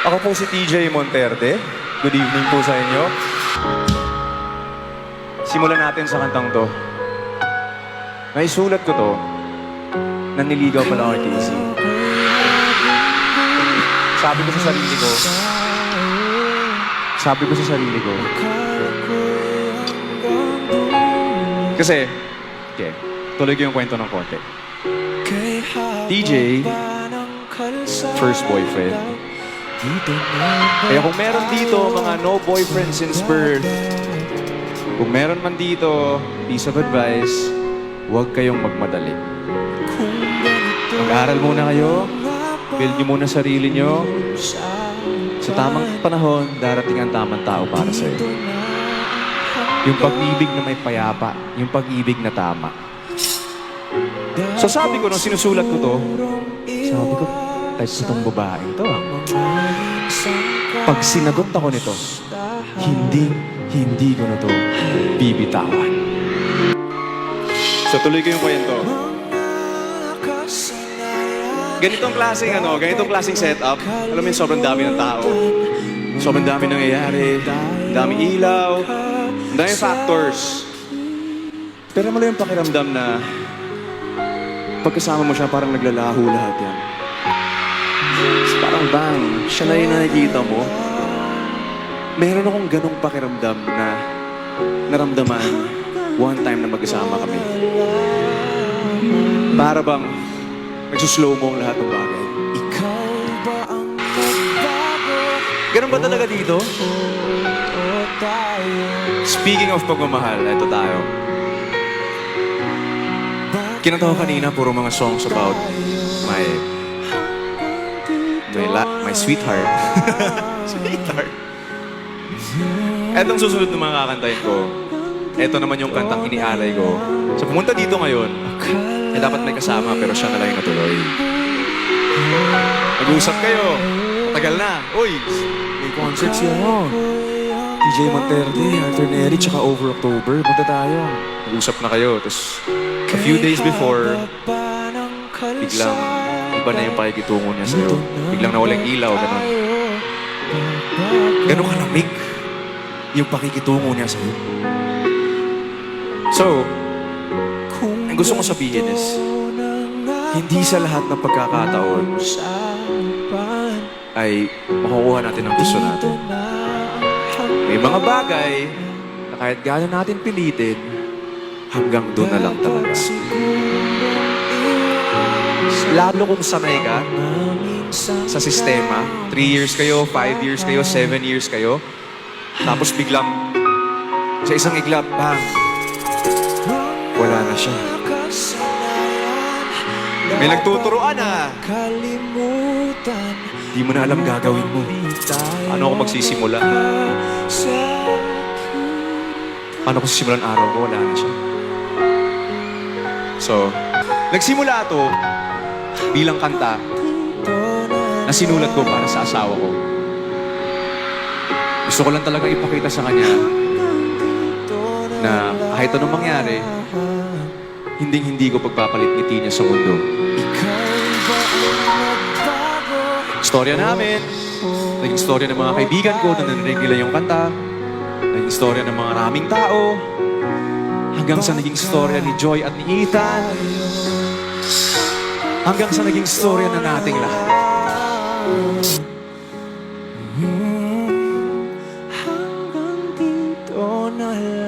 Ako po si TJ Monterde. Good evening po sa inyo. Simulan natin sa kantang to. Naisulat ko to, naniligaw pala ako kay Casey. Sabi ko sa sarili ko, kasi, okay, tuloy ko yung kwento ng konti. TJ, first boyfriend. Kaya kung meron dito mga no boyfriend since birth, kung meron man dito, piece of advice, huwag kayong magmadali. Mag-aaral muna kayo, build nyo muna sarili nyo. Sa tamang panahon, darating ang tamang tao para sa'yo. Yung pag-ibig na may payapa, yung pag-ibig na tama. So sabi ko, nung sinusulat ko to, sabi ko, type ko tong babaeng to. Pag sinagot ako nito, hindi ko na to bibitawan. So tuloy ko yung kwento. Ganitong klaseng setup. Alam mo yun, sobrang dami ng tao. Sobrang dami nangyayari. Daming ilaw. Daming factors. Pero mo lang yung pakiramdam na pagkasama mo siya, parang naglalaho lahat yan. Parang bang, siya na yung nakikita mo. Meron akong ganong pakiramdam na naramdaman one time na mag-asama kami. Para bang nagsuslow mo ang lahat ng bagay. Ganun ba talaga dito? Speaking of pagmamahal, ito tayo. Kinanta ko kanina, puro mga songs about my sweetheart. Sweetheart. Etong susunod ng mga kakantahin ko, eto naman yung kantang inialay ko. So pumunta dito ngayon, dapat may kasama pero siya na lang yung natuloy. Nag-uusap kayo, matagal na. Uy, may concert siya mo. TJ Monterde, Arthur Neri, tsaka Over October. Punta tayo. Nag-usap na kayo. Tapos, a few days before, biglang iba na yung pakikitungo niya sa'yo. Biglang nawalang ilaw, gano'n. Gano'n kalamig yung pakikitungo niya sa'yo. So, ang gusto kong sabihin is, hindi sa lahat ng pagkakataon ay makukuha natin ang gusto natin. May mga bagay na kahit gano'n natin pilitin, hanggang doon na lang talaga. Lalo kung sanay ka sa sistema, 3 years kayo, 5 years kayo, 7 years kayo, tapos biglang sa isang iglap, bang, wala na siya. May nagtuturoan na. Di mo na alam gagawin mo. Ano ako magsisimula? Paano ko sisimulan araw ko? Wala na siya. So, nagsimula ito bilang kanta na sinulat ko para sa asawa ko. Gusto ko lang talaga ipakita sa kanya na kahit anong mangyari, hindi ko pagpapalit ngiti niya sa mundo. Istorya namin, naging istorya ng mga kaibigan ko na narinig nila yung kanta, naging istorya ng mga maraming tao, hanggang sa naging istorya ni Joy at ni Ethan, hanggang sa naging istorya na nating lahat. Hanggang dito na lang.